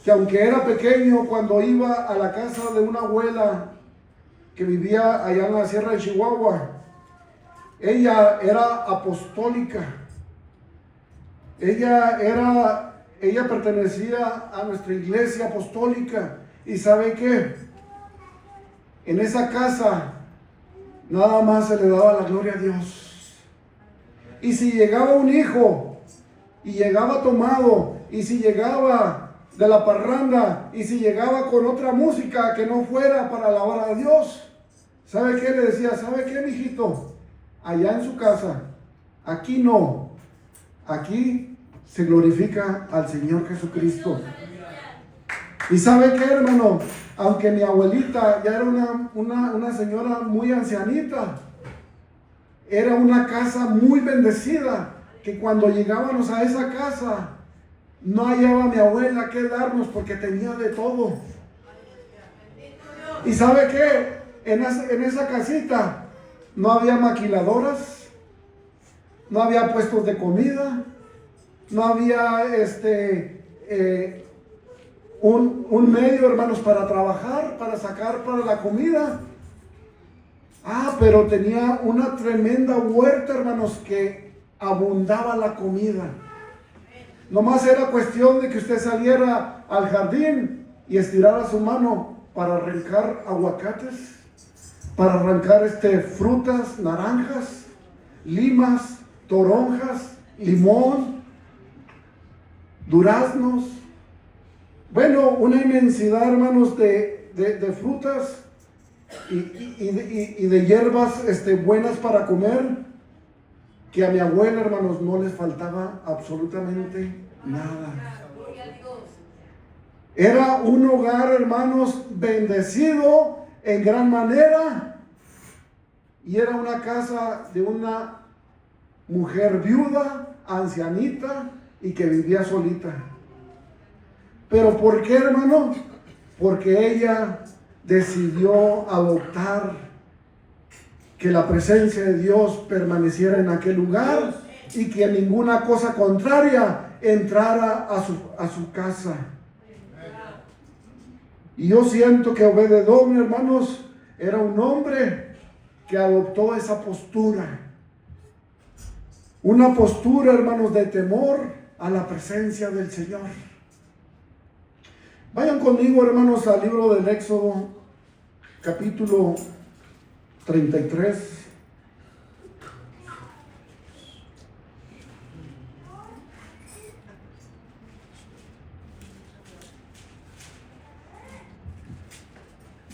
que aunque era pequeño, cuando iba a la casa de una abuela que vivía allá en la Sierra de Chihuahua, ella era apostólica. Ella pertenecía a nuestra iglesia apostólica. ¿Y sabe qué? En esa casa nada más se le daba la gloria a Dios. Y si llegaba un hijo y llegaba tomado, y si llegaba de la parranda, y si llegaba con otra música que no fuera para alabar a Dios, ¿sabe qué? Le decía, ¿sabe qué, mijito? Allá en su casa, aquí no, aquí se glorifica al Señor Jesucristo. Y ¿sabe qué, hermano? Aunque mi abuelita ya era una señora muy ancianita, era una casa muy bendecida, que cuando llegábamos a esa casa, no hallaba mi abuela qué darnos porque tenía de todo. ¿Y sabe qué? En esa casita no había maquiladoras, no había puestos de comida, no había un medio, hermanos, para trabajar, para sacar para la comida. Pero tenía una tremenda huerta, hermanos, que abundaba la comida. Nomás era cuestión de que usted saliera al jardín y estirara su mano para arrancar aguacates, para arrancar frutas, naranjas, limas, toronjas, limón, duraznos. Bueno, una inmensidad, hermanos, de frutas y de hierbas buenas para comer, que a mi abuela, hermanos, no les faltaba absolutamente nada. Era un hogar, hermanos, bendecido en gran manera, y era una casa de una mujer viuda, ancianita, y que vivía solita. ¿Pero por qué, hermano? Porque ella decidió adoptar que la presencia de Dios permaneciera en aquel lugar y que ninguna cosa contraria entrara a su casa. Y yo siento que Obed-Edom, hermanos, era un hombre que adoptó esa postura. Una postura, hermanos, de temor a la presencia del Señor. Vayan conmigo, hermanos, al libro del Éxodo, capítulo 33.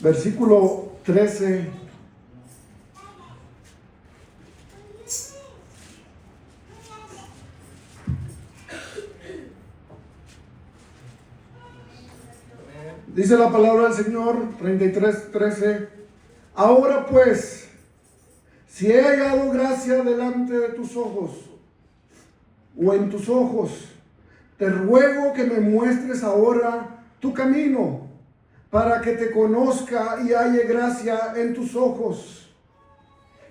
Versículo 13. Dice la palabra del Señor, 33:13. Ahora pues, si he hallado gracia delante de tus ojos, o en tus ojos, te ruego que me muestres ahora tu camino, para que te conozca y halle gracia en tus ojos.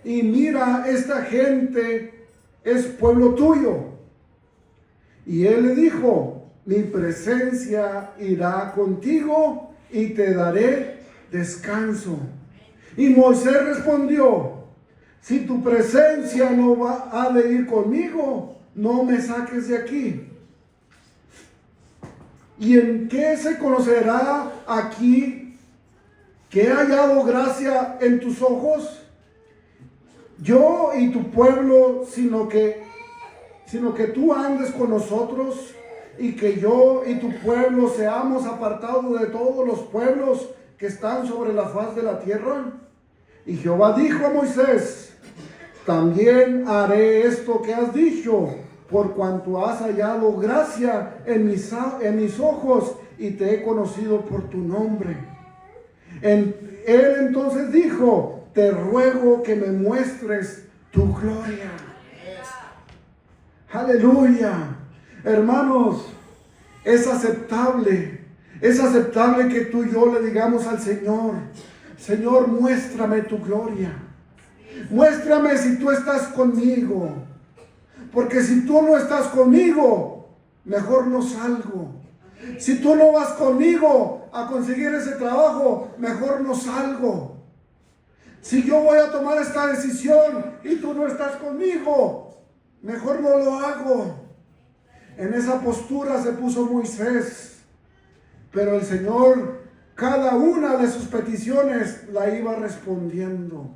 Y mira, esta gente es pueblo tuyo. Y él le dijo, mi presencia irá contigo y te daré descanso. Y Moisés respondió, si tu presencia no ha de ir conmigo, no me saques de aquí. ¿Y en qué se conocerá aquí que he hallado gracia en tus ojos? Yo y tu pueblo, sino que tú andes con nosotros, y que yo y tu pueblo seamos apartados de todos los pueblos que están sobre la faz de la tierra. Y Jehová dijo a Moisés, también haré esto que has dicho, por cuanto has hallado gracia en mis ojos, y te he conocido por tu nombre. Él entonces dijo, te ruego que me muestres tu gloria. Aleluya. Hermanos, es aceptable que tú y yo le digamos al Señor, Señor, muéstrame tu gloria. Muéstrame si tú estás conmigo. Porque si tú no estás conmigo, mejor no salgo. Si tú no vas conmigo a conseguir ese trabajo, mejor no salgo. Si yo voy a tomar esta decisión y tú no estás conmigo, mejor no lo hago. En esa postura se puso Moisés, pero el Señor, cada una de sus peticiones la iba respondiendo.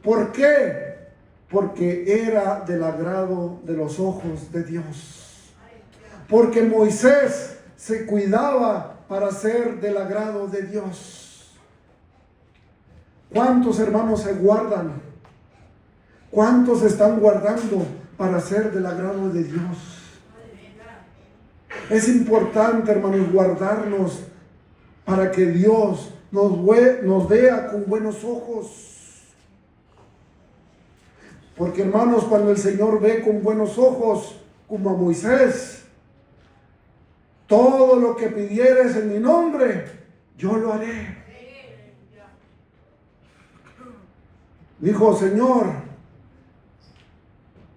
¿Por qué? Porque era del agrado de los ojos de Dios. Porque Moisés se cuidaba para ser del agrado de Dios. ¿Cuántos hermanos se guardan? ¿Cuántos se están guardando para ser del agrado de Dios? Es importante, hermanos, guardarnos para que Dios nos vea con buenos ojos. Porque, hermanos, cuando el Señor ve con buenos ojos, como a Moisés, todo lo que pidieres en mi nombre, yo lo haré. Dijo, Señor,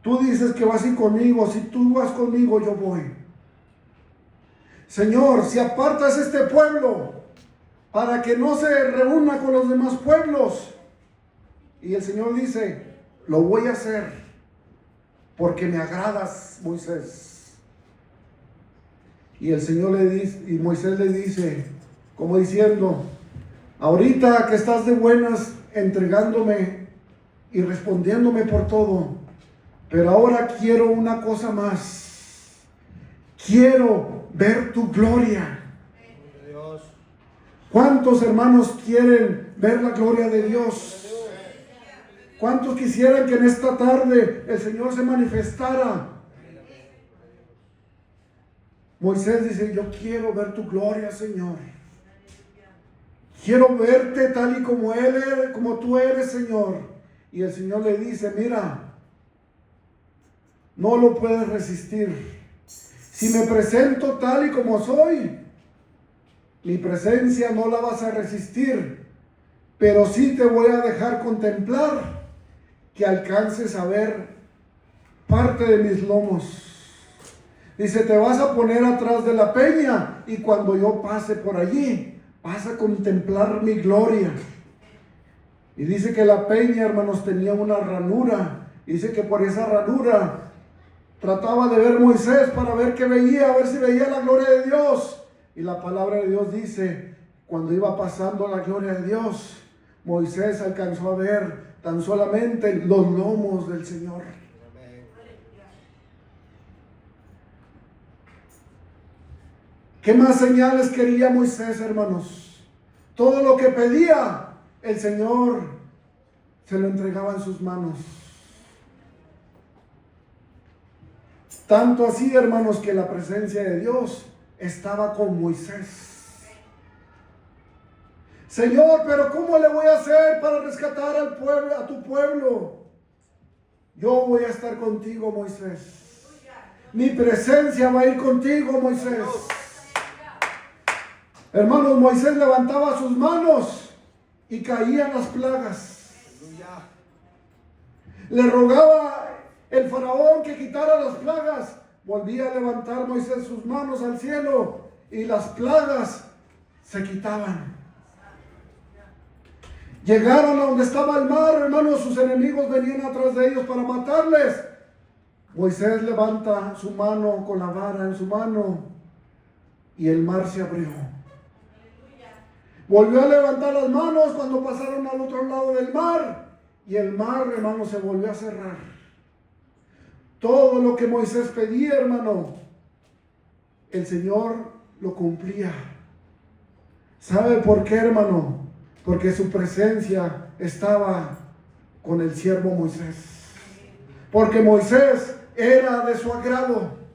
tú dices que vas a ir conmigo, si tú vas conmigo, yo voy. Señor, si apartas este pueblo para que no se reúna con los demás pueblos. Y el Señor dice, lo voy a hacer porque me agradas, Moisés. Y el Señor le dice, y Moisés le dice, como diciendo, ahorita que estás de buenas entregándome y respondiéndome por todo, pero ahora quiero una cosa más. Quiero ver tu gloria. ¿Cuántos hermanos quieren ver la gloria de Dios? ¿Cuántos quisieran que en esta tarde el Señor se manifestara? Moisés dice, yo quiero ver tu gloria, Señor. Quiero verte tal y como como tú eres, Señor. Y el Señor le dice, mira, no lo puedes resistir. Si me presento tal y como soy, mi presencia no la vas a resistir, pero sí te voy a dejar contemplar que alcances a ver parte de mis lomos. Dice, te vas a poner atrás de la peña y cuando yo pase por allí, vas a contemplar mi gloria. Y dice que la peña, hermanos, tenía una ranura. Dice que por esa ranura trataba de ver Moisés para ver qué veía, a ver si veía la gloria de Dios. Y la palabra de Dios dice, cuando iba pasando la gloria de Dios, Moisés alcanzó a ver tan solamente los lomos del Señor. ¿Qué más señales quería Moisés, hermanos? Todo lo que pedía, el Señor se lo entregaba en sus manos. Tanto así, hermanos, que la presencia de Dios estaba con Moisés. Señor, pero ¿cómo le voy a hacer para rescatar al pueblo, a tu pueblo? Yo voy a estar contigo, Moisés. Mi presencia va a ir contigo, Moisés. Hermanos, Moisés levantaba sus manos y caían las plagas. Le rogaba el faraón que quitara las plagas. Volvía a levantar Moisés sus manos al cielo y las plagas se quitaban. Llegaron a donde estaba el mar, hermanos, sus enemigos venían atrás de ellos para matarles. Moisés levanta su mano con la vara en su mano y el mar se abrió. Volvió a levantar las manos cuando pasaron al otro lado del mar y el mar, hermano, se volvió a cerrar. Todo lo que Moisés pedía, hermano, el Señor lo cumplía. ¿Sabe por qué, hermano? Porque su presencia estaba con el siervo Moisés. Porque Moisés era de su agrado.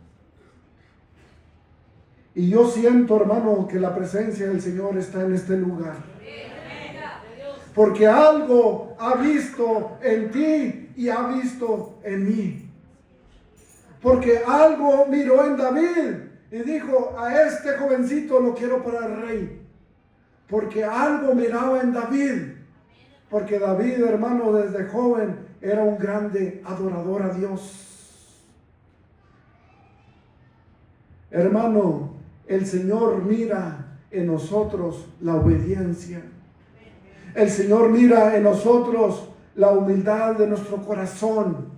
Y yo siento, hermano, que la presencia del Señor está en este lugar. Porque algo ha visto en ti y ha visto en mí. Porque algo miró en David y dijo, a este jovencito lo quiero para rey. Porque algo miraba en David. Porque David, hermano, desde joven era un grande adorador a Dios. Hermano, el Señor mira en nosotros la obediencia. El Señor mira en nosotros la humildad de nuestro corazón.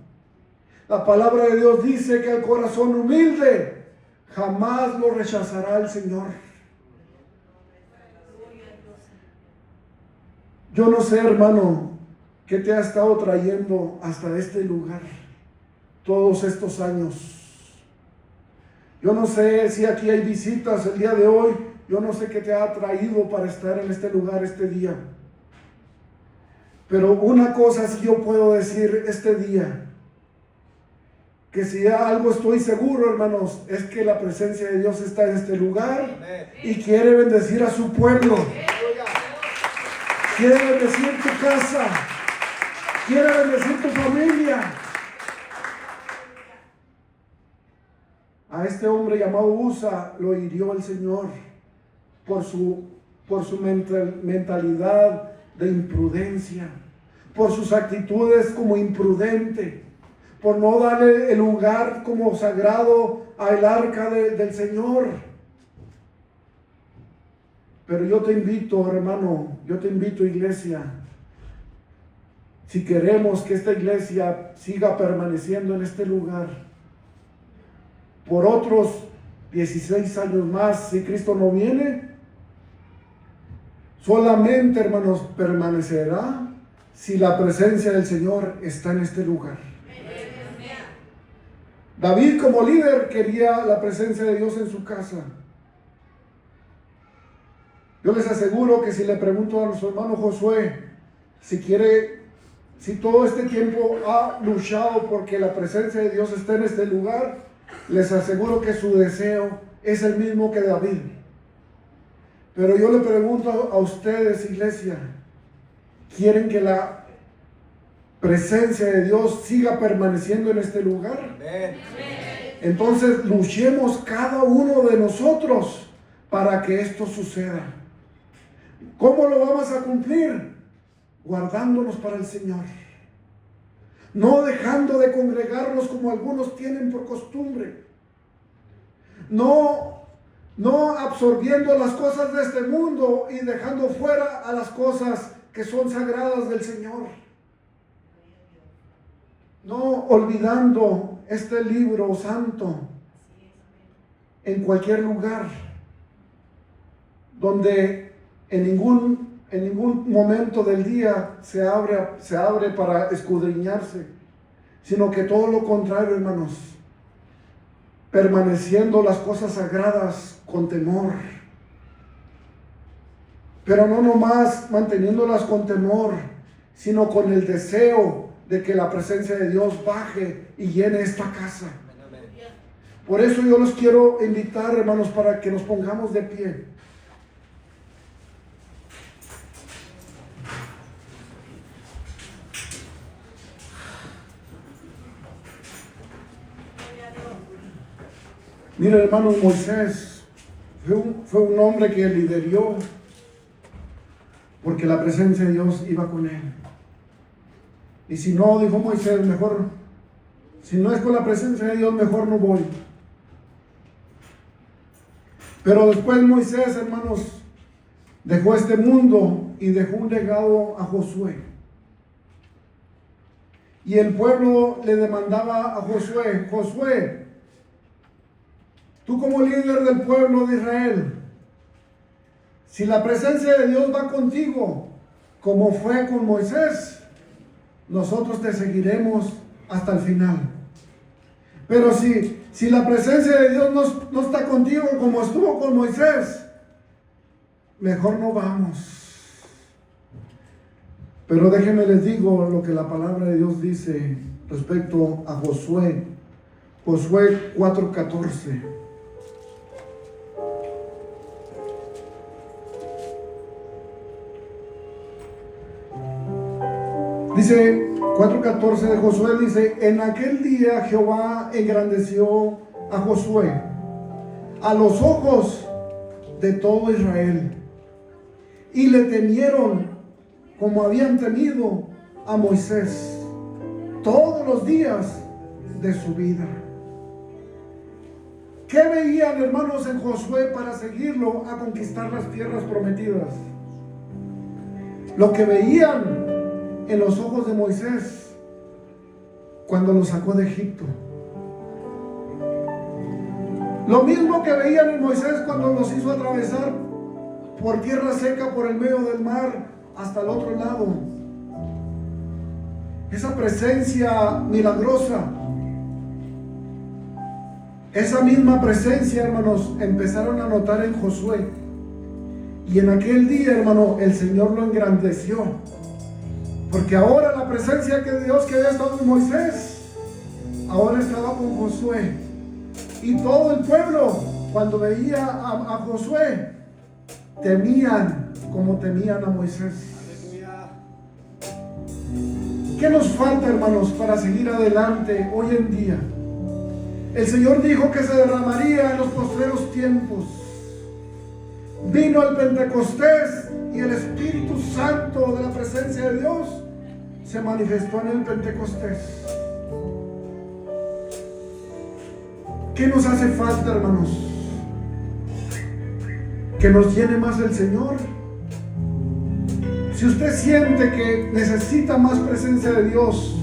La palabra de Dios dice que el corazón humilde jamás lo rechazará el Señor. Yo no sé, hermano, qué te ha estado trayendo hasta este lugar todos estos años. Yo no sé si aquí hay visitas el día de hoy. Yo no sé qué te ha traído para estar en este lugar este día. Pero una cosa sí yo puedo decir este día, que si algo estoy seguro, hermanos, es que la presencia de Dios está en este lugar y quiere bendecir a su pueblo. Quiere bendecir tu casa, quiere bendecir tu familia. A este hombre llamado Usa lo hirió el Señor por su mentalidad de imprudencia, por sus actitudes como imprudente, por no darle el lugar como sagrado al arca del Señor. Pero yo te invito, hermano, yo te invito, iglesia, si queremos que esta iglesia siga permaneciendo en este lugar por otros 16 años más, si Cristo no viene, solamente, hermanos, permanecerá si la presencia del Señor está en este lugar. David, como líder, quería la presencia de Dios en su casa. Yo les aseguro que si le pregunto a nuestro hermano Josué si todo este tiempo ha luchado porque la presencia de Dios esté en este lugar, les aseguro que su deseo es el mismo que David. Pero yo le pregunto a ustedes, iglesia, ¿quieren que la presencia de Dios siga permaneciendo en este lugar? Amén. Entonces luchemos cada uno de nosotros para que esto suceda. ¿Cómo lo vamos a cumplir? Guardándonos para el Señor. No dejando de congregarnos como algunos tienen por costumbre. No absorbiendo las cosas de este mundo y dejando fuera a las cosas que son sagradas del Señor. No olvidando este libro santo en cualquier lugar donde en ningún momento del día se abre para escudriñarse, sino que todo lo contrario, hermanos, permaneciendo las cosas sagradas con temor, pero no nomás manteniéndolas con temor, sino con el deseo de que la presencia de Dios baje y llene esta casa. Por eso yo los quiero invitar, hermanos, para que nos pongamos de pie. Mira, hermanos, Moisés fue un hombre que lideró porque la presencia de Dios iba con él. Y si no, dijo Moisés, mejor, si no es con la presencia de Dios, mejor no voy. Pero después Moisés, hermanos, dejó este mundo y dejó un legado a Josué. Y el pueblo le demandaba a Josué, Josué, tú como líder del pueblo de Israel, si la presencia de Dios va contigo, como fue con Moisés, nosotros te seguiremos hasta el final. Pero si la presencia de Dios no está contigo como estuvo con Moisés, mejor no vamos. Pero déjenme les digo lo que la palabra de Dios dice respecto a Josué. Josué 4:14. Dice 4:14 de Josué, dice: en aquel día Jehová engrandeció a Josué a los ojos de todo Israel, y le temieron como habían temido a Moisés todos los días de su vida. ¿Qué veían, hermanos, en Josué para seguirlo a conquistar las tierras prometidas? Lo que veían en los ojos de Moisés cuando lo sacó de Egipto. Lo mismo que veían en Moisés cuando los hizo atravesar por tierra seca, por el medio del mar, hasta el otro lado. Esa presencia milagrosa, esa misma presencia, hermanos, empezaron a notar en Josué. Y en aquel día, hermano, el Señor lo engrandeció. Porque ahora la presencia de Dios que había estado en Moisés, ahora estaba con Josué. Y todo el pueblo, cuando veía a Josué, temían como temían a Moisés. ¿Qué nos falta, hermanos, para seguir adelante hoy en día? El Señor dijo que se derramaría en los postreros tiempos. Vino el Pentecostés y el Espíritu Santo de la presencia de Dios se manifestó en el Pentecostés. ¿Qué nos hace falta, hermanos? Que nos llene más el Señor. Si usted siente que necesita más presencia de Dios,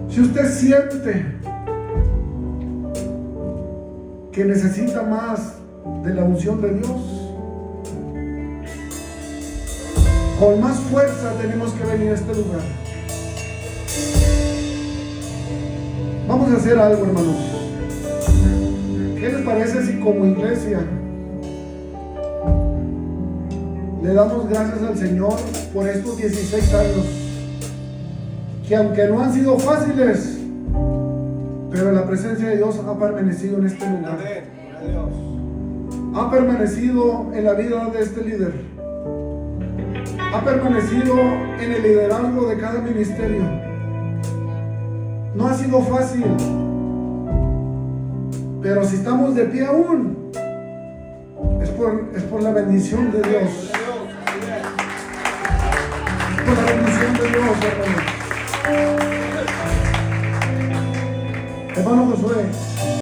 si usted siente que necesita más de la unción de Dios, con más fuerza tenemos que venir a este lugar. Vamos a hacer algo, hermanos. ¿Qué les parece si como iglesia le damos gracias al Señor por estos 16 años, que aunque no han sido fáciles, pero la presencia de Dios ha permanecido en este lugar? Ha permanecido en la vida de este líder, ha permanecido en el liderazgo de cada ministerio. No ha sido fácil, pero si estamos de pie aún, es por la bendición de Dios. Es por la bendición de Dios, hermano.